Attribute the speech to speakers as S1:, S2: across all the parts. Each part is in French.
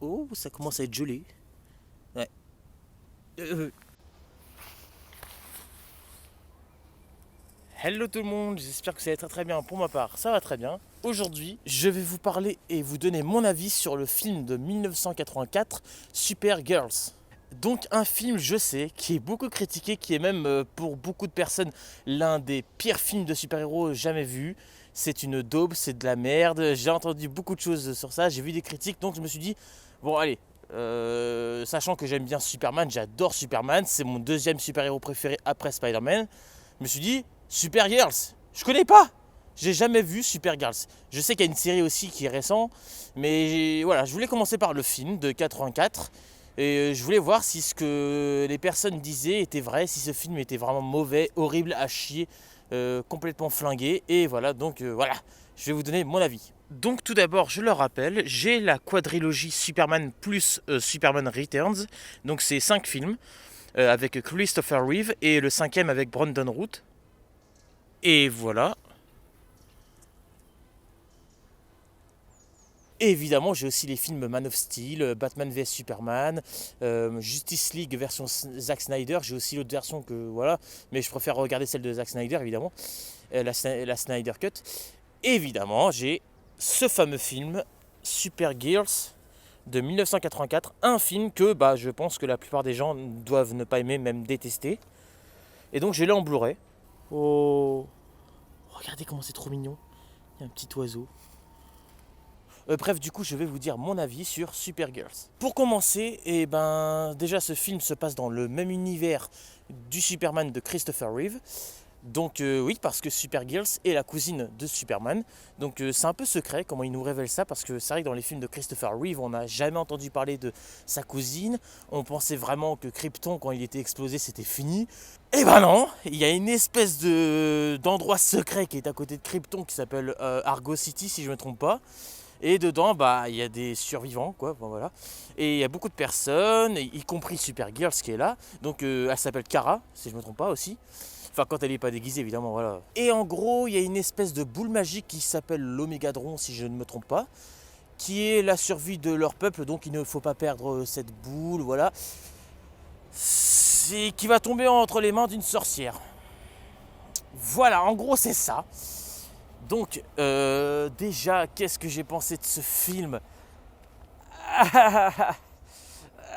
S1: Oh, ça commence à être gelé. Ouais. Euh, Hello tout le monde, j'espère que ça va très très bien. Pour ma part, ça va très bien. Aujourd'hui, je vais vous parler et vous donner mon avis sur le film de 1984, Super Girls. Donc un film, je sais, qui est beaucoup critiqué, qui est même pour beaucoup de personnes l'un des pires films de super-héros jamais vus. C'est une daube, c'est de la merde. J'ai entendu beaucoup de choses sur ça, j'ai vu des critiques, donc je me suis dit, bon allez, sachant que j'aime bien Superman, j'adore Superman, c'est mon deuxième super-héros préféré après Spider-Man. Je me suis dit, Supergirls, je connais pas. J'ai jamais vu Supergirls. Je sais qu'il y a une série aussi qui est récente, mais voilà, je voulais commencer par le film de 84 et je voulais voir si ce que les personnes disaient était vrai, si ce film était vraiment mauvais, horrible, à chier, complètement flingué. Et voilà, donc voilà, je vais vous donner mon avis. Donc tout d'abord, je le rappelle, j'ai la quadrilogie Superman plus Superman Returns, donc c'est 5 films avec Christopher Reeve et le cinquième avec Brandon Root. Et voilà. Et évidemment, j'ai aussi les films Man of Steel, Batman vs Superman, Justice League version Zack Snyder. J'ai aussi l'autre version que voilà, mais je préfère regarder celle de Zack Snyder évidemment, la Snyder Cut. Et évidemment, j'ai ce fameux film Super Girls de 1984, un film que je pense que la plupart des gens doivent ne pas aimer, même détester. Et donc je l'ai en Blu-ray. Oh, regardez comment c'est trop mignon. Il y a un petit oiseau. Bref, du coup, je vais vous dire mon avis sur Supergirls. Pour commencer, déjà, ce film se passe dans le même univers du Superman de Christopher Reeve. Donc oui, parce que Supergirls est la cousine de Superman. Donc c'est un peu secret comment il nous révèle ça, parce que c'est vrai que dans les films de Christopher Reeve, on n'a jamais entendu parler de sa cousine. On pensait vraiment que Krypton, quand il était explosé, c'était fini. Et ben non, il y a une espèce d'endroit secret qui est à côté de Krypton qui s'appelle Argo City, si je ne me trompe pas. Et dedans, il y a des survivants, quoi. Bon, voilà. Et il y a beaucoup de personnes, y compris Supergirl, qui est là. Donc, elle s'appelle Kara, si je ne me trompe pas aussi. Enfin, quand elle n'est pas déguisée, évidemment, voilà. Et en gros, il y a une espèce de boule magique qui s'appelle l'Omégadron, si je ne me trompe pas, qui est la survie de leur peuple. Donc, il ne faut pas perdre cette boule, voilà. C'est qui va tomber entre les mains d'une sorcière. Voilà, en gros, c'est ça. Donc, déjà, qu'est-ce que j'ai pensé de ce film?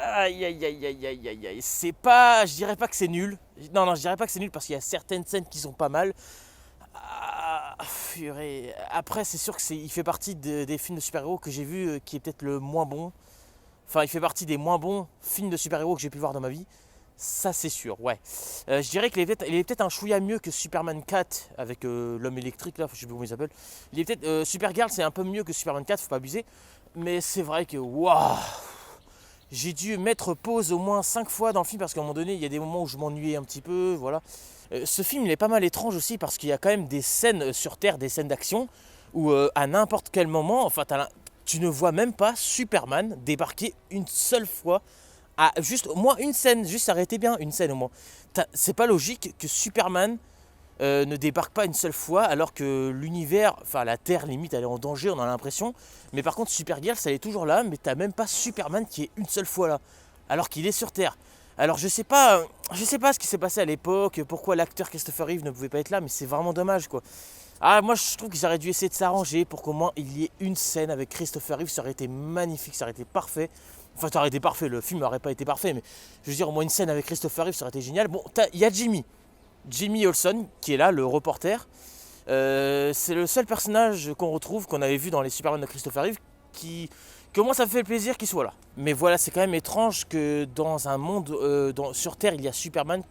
S1: Aïe, aïe, aïe, aïe, aïe, aïe, aïe. C'est pas... Je dirais pas que c'est nul. Non, non, je dirais pas que c'est nul parce qu'il y a certaines scènes qui sont pas mal. Purée. Après, c'est sûr il fait partie des films de super-héros que j'ai vu qui est peut-être le moins bon. Enfin, il fait partie des moins bons films de super-héros que j'ai pu voir dans ma vie. Ça, c'est sûr, ouais. Je dirais qu'il est peut-être un chouïa mieux que Superman 4 avec l'homme électrique, là, je sais plus comment il s'appelle. Il est peut-être. Supergirl, c'est un peu mieux que Superman 4, faut pas abuser. Mais c'est vrai que, waouh! J'ai dû mettre pause au moins 5 fois dans le film parce qu'à un moment donné, il y a des moments où je m'ennuyais un petit peu, voilà. Ce film, il est pas mal étrange aussi parce qu'il y a quand même des scènes sur Terre, des scènes d'action où à n'importe quel moment, enfin, tu ne vois même pas Superman débarquer une seule fois. Juste au moins une scène, juste arrêtez bien une scène au moins. C'est pas logique que Superman ne débarque pas une seule fois alors que l'univers, enfin la Terre limite elle est en danger, on a l'impression. Mais par contre Supergirl elle est toujours là, mais t'as même pas Superman qui est une seule fois là, alors qu'il est sur Terre. Alors je sais pas ce qui s'est passé à l'époque, pourquoi l'acteur Christopher Reeve ne pouvait pas être là, mais c'est vraiment dommage quoi. Ah, moi je trouve qu'ils auraient dû essayer de s'arranger pour qu'au moins il y ait une scène avec Christopher Reeve, ça aurait été magnifique, ça aurait été parfait. Enfin, ça aurait été parfait, le film n'aurait pas été parfait, mais je veux dire, au moins une scène avec Christopher Reeve, ça aurait été génial. Bon, il y a Jimmy Olsen, qui est là, le reporter. C'est le seul personnage qu'on retrouve, qu'on avait vu dans les Superman de Christopher Reeve, que moi ça me fait plaisir qu'il soit là. Mais voilà, c'est quand même étrange que dans un monde, sur Terre, il y a Superman,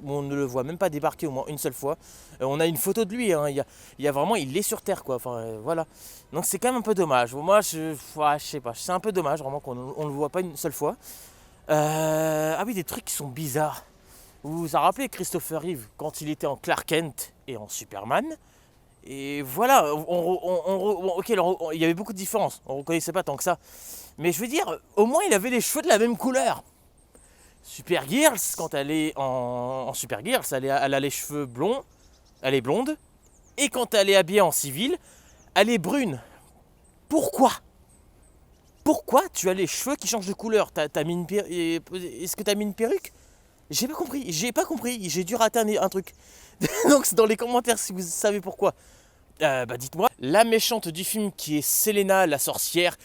S1: où on ne le voit même pas débarquer au moins une seule fois. On a une photo de lui, hein, il y a vraiment, il est sur Terre, quoi. Enfin, voilà. Donc c'est quand même un peu dommage. Moi, je sais pas, c'est un peu dommage, vraiment, qu'on ne le voit pas une seule fois. Ah oui, des trucs qui sont bizarres. Vous vous rappelez Christopher Reeve quand il était en Clark Kent et en Superman? Et voilà, ok, il y avait beaucoup de différences, on ne reconnaissait pas tant que ça. Mais je veux dire, au moins il avait les cheveux de la même couleur. Supergirls, quand elle est en Supergirls, elle a les cheveux blonds, elle est blonde. Et quand elle est habillée en civil, elle est brune. Pourquoi? Pourquoi tu as les cheveux qui changent de couleur? T'as mis Est-ce que t'as mis une perruque? J'ai pas compris, j'ai dû rater un truc. Donc c'est dans les commentaires si vous savez pourquoi. Bah dites-moi. La méchante du film qui est Selena la sorcière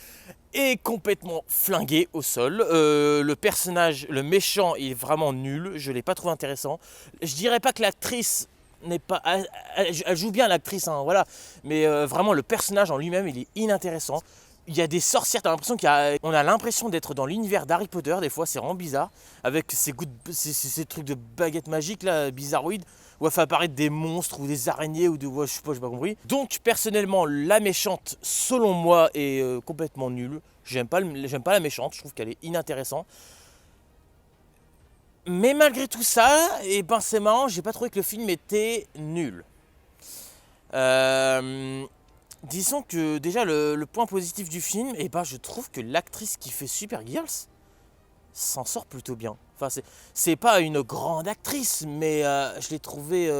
S1: est complètement flinguée au sol. Le personnage, le méchant est vraiment nul, je l'ai pas trouvé intéressant. Je dirais pas que l'actrice n'est pas... Elle joue bien l'actrice, hein, voilà. Mais vraiment le personnage en lui-même il est inintéressant. Il y a des sorcières, on a l'impression d'être dans l'univers d'Harry Potter, des fois c'est vraiment bizarre, avec ces trucs de baguettes magiques là, bizarroïdes, où elle fait apparaître des monstres ou des araignées ou ouais, je sais pas, j'ai pas compris. Donc personnellement, la méchante, selon moi, est complètement nulle. J'aime pas la méchante, je trouve qu'elle est inintéressante. Mais malgré tout ça, et ben c'est marrant, j'ai pas trouvé que le film était nul. Disons que déjà le point positif du film, et ben je trouve que l'actrice qui fait Supergirls s'en sort plutôt bien. Enfin c'est pas une grande actrice, mais je l'ai trouvé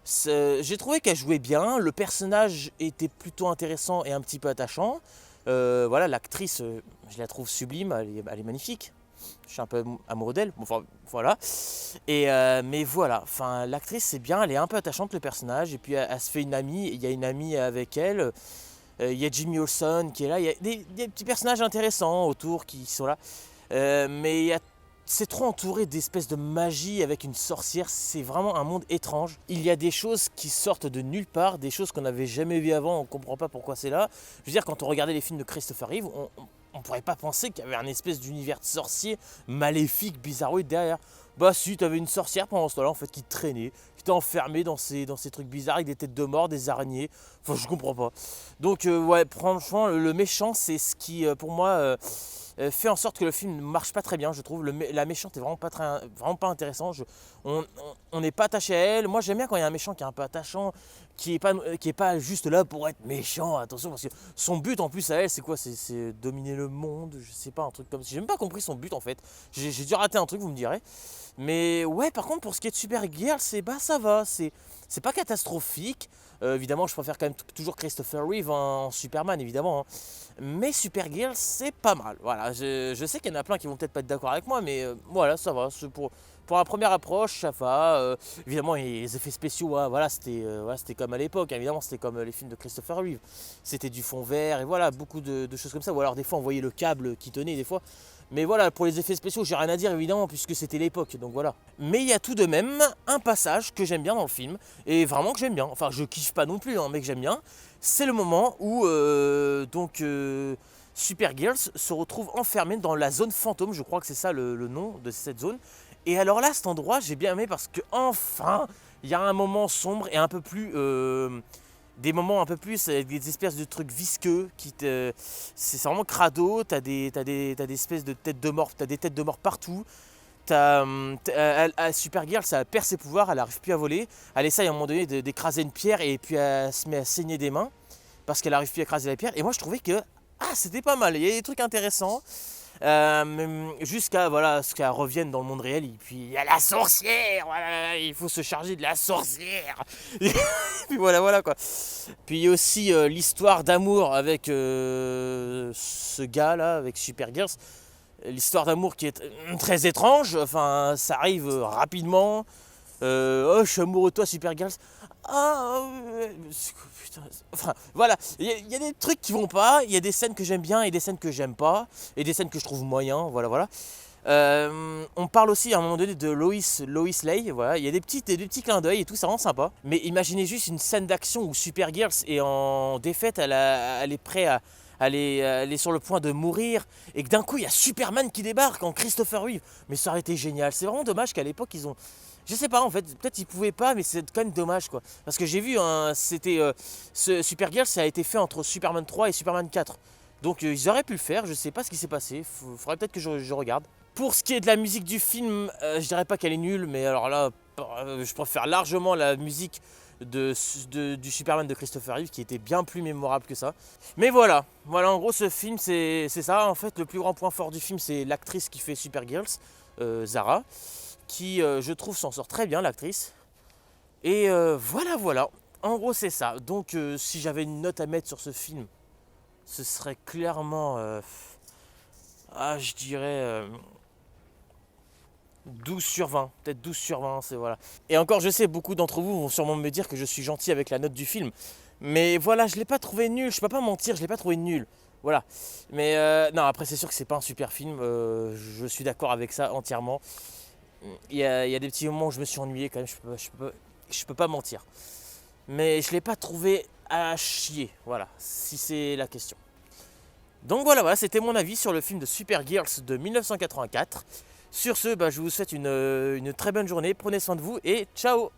S1: j'ai trouvé qu'elle jouait bien. Le personnage était plutôt intéressant et un petit peu attachant. Voilà, l'actrice, je la trouve sublime, elle est magnifique. Je suis un peu amoureux d'elle, enfin voilà. Mais voilà, enfin l'actrice c'est bien, elle est un peu attachante le personnage, et puis elle se fait une amie, il y a une amie avec elle, il y a Jimmy Olsen qui est là, il y a des petits personnages intéressants autour qui sont là, mais c'est trop entouré d'espèces de magie avec une sorcière, c'est vraiment un monde étrange. Il y a des choses qui sortent de nulle part, des choses qu'on n'avait jamais vues avant, on ne comprend pas pourquoi c'est là. Je veux dire, quand on regardait les films de Christopher Reeve, on pourrait pas penser qu'il y avait un espèce d'univers de sorcier maléfique, bizarroïde derrière. Bah si, t'avais une sorcière pendant ce temps-là en fait qui traînait, qui était enfermée dans ces trucs bizarres avec des têtes de mort, des araignées. Enfin je comprends pas. Donc ouais, franchement le méchant c'est ce qui pour moi fait en sorte que le film ne marche pas très bien, je trouve. La méchante est vraiment pas intéressant. On n'est pas attaché à elle. Moi j'aime bien quand il y a un méchant qui est un peu attachant, qui est pas juste là pour être méchant, attention, parce que son but en plus à elle c'est quoi? C'est dominer le monde, je sais pas, un truc comme ça. J'ai même pas compris son but en fait. J'ai dû rater un truc, vous me direz. Mais ouais, par contre pour ce qui est de Supergirl, ça va, c'est pas catastrophique. Évidemment je préfère quand même toujours Christopher Reeve en Superman évidemment, hein. Mais Supergirl c'est pas mal. Voilà, je sais qu'il y en a plein qui vont peut-être pas être d'accord avec moi, mais voilà, ça va. Pour la première approche, ça va. Évidemment, les effets spéciaux, hein, voilà, c'était comme à l'époque. Évidemment, c'était comme les films de Christopher Reeve. C'était du fond vert et voilà, beaucoup de choses comme ça. Ou alors des fois, on voyait le câble qui tenait des fois. Mais voilà, pour les effets spéciaux, j'ai rien à dire évidemment, puisque c'était l'époque, donc voilà. Mais il y a tout de même un passage que j'aime bien dans le film, et vraiment que j'aime bien. Enfin, je kiffe pas non plus, hein, mais que j'aime bien. C'est le moment où Supergirl se retrouve enfermée dans la zone fantôme, je crois que c'est ça le nom de cette zone. Et alors là, cet endroit, j'ai bien aimé parce que enfin, il y a un moment sombre et un peu plus... des moments un peu plus avec des espèces de trucs visqueux c'est vraiment crado. T'as des espèces de têtes de mort, t'as des têtes de mort partout. Supergirl, ça perd ses pouvoirs, elle n'arrive plus à voler. Elle essaye à un moment donné d'écraser une pierre et puis elle se met à saigner des mains parce qu'elle n'arrive plus à écraser la pierre. Et moi je trouvais que c'était pas mal, il y a des trucs intéressants. Jusqu'à voilà, ce qu'elle revienne dans le monde réel, et puis il y a la sorcière, voilà, il faut se charger de la sorcière. Et puis voilà quoi. Puis il y a aussi l'histoire d'amour avec ce gars là, avec Supergirl. L'histoire d'amour qui est très étrange, enfin ça arrive rapidement. Oh, je suis amoureux de toi, Supergirl. Ah, putain. Enfin, voilà, il y a des trucs qui vont pas, il y a des scènes que j'aime bien et des scènes que j'aime pas, et des scènes que je trouve moyen, voilà. On parle aussi à un moment donné de Lois Lane, voilà, il y a des petits clins d'œil et tout, c'est vraiment sympa. Mais imaginez juste une scène d'action où Supergirl est en défaite, elle est prête à... Elle est sur le point de mourir, et que d'un coup il y a Superman qui débarque en Christopher Reeve. Mais ça aurait été génial. C'est vraiment dommage qu'à l'époque ils ont... Je sais pas en fait, peut-être ils pouvaient pas, mais c'est quand même dommage quoi. Parce que j'ai vu, c'était ce Supergirl, ça a été fait entre Superman 3 et Superman 4. Donc ils auraient pu le faire, je sais pas ce qui s'est passé, faudrait peut-être que je regarde. Pour ce qui est de la musique du film, je dirais pas qu'elle est nulle, mais alors là, je préfère largement la musique du Superman de Christopher Reeve qui était bien plus mémorable que ça. Mais voilà en gros ce film c'est ça. En fait le plus grand point fort du film c'est l'actrice qui fait Supergirl, Zara, qui je trouve s'en sort très bien l'actrice. Et voilà en gros c'est ça. Donc si j'avais une note à mettre sur ce film, ce serait clairement, je dirais 12 sur 20, peut-être 12 sur 20, c'est voilà. Et encore, je sais, beaucoup d'entre vous vont sûrement me dire que je suis gentil avec la note du film. Mais voilà, je ne l'ai pas trouvé nul, je peux pas mentir, je ne l'ai pas trouvé nul. Voilà. Mais non, après, c'est sûr que c'est pas un super film, je suis d'accord avec ça entièrement. Il y a des petits moments où je me suis ennuyé quand même, je peux pas mentir. Mais je ne l'ai pas trouvé à chier, voilà, si c'est la question. Donc voilà, c'était mon avis sur le film de Super Girls de 1984. Sur ce, je vous souhaite une très bonne journée, prenez soin de vous et ciao!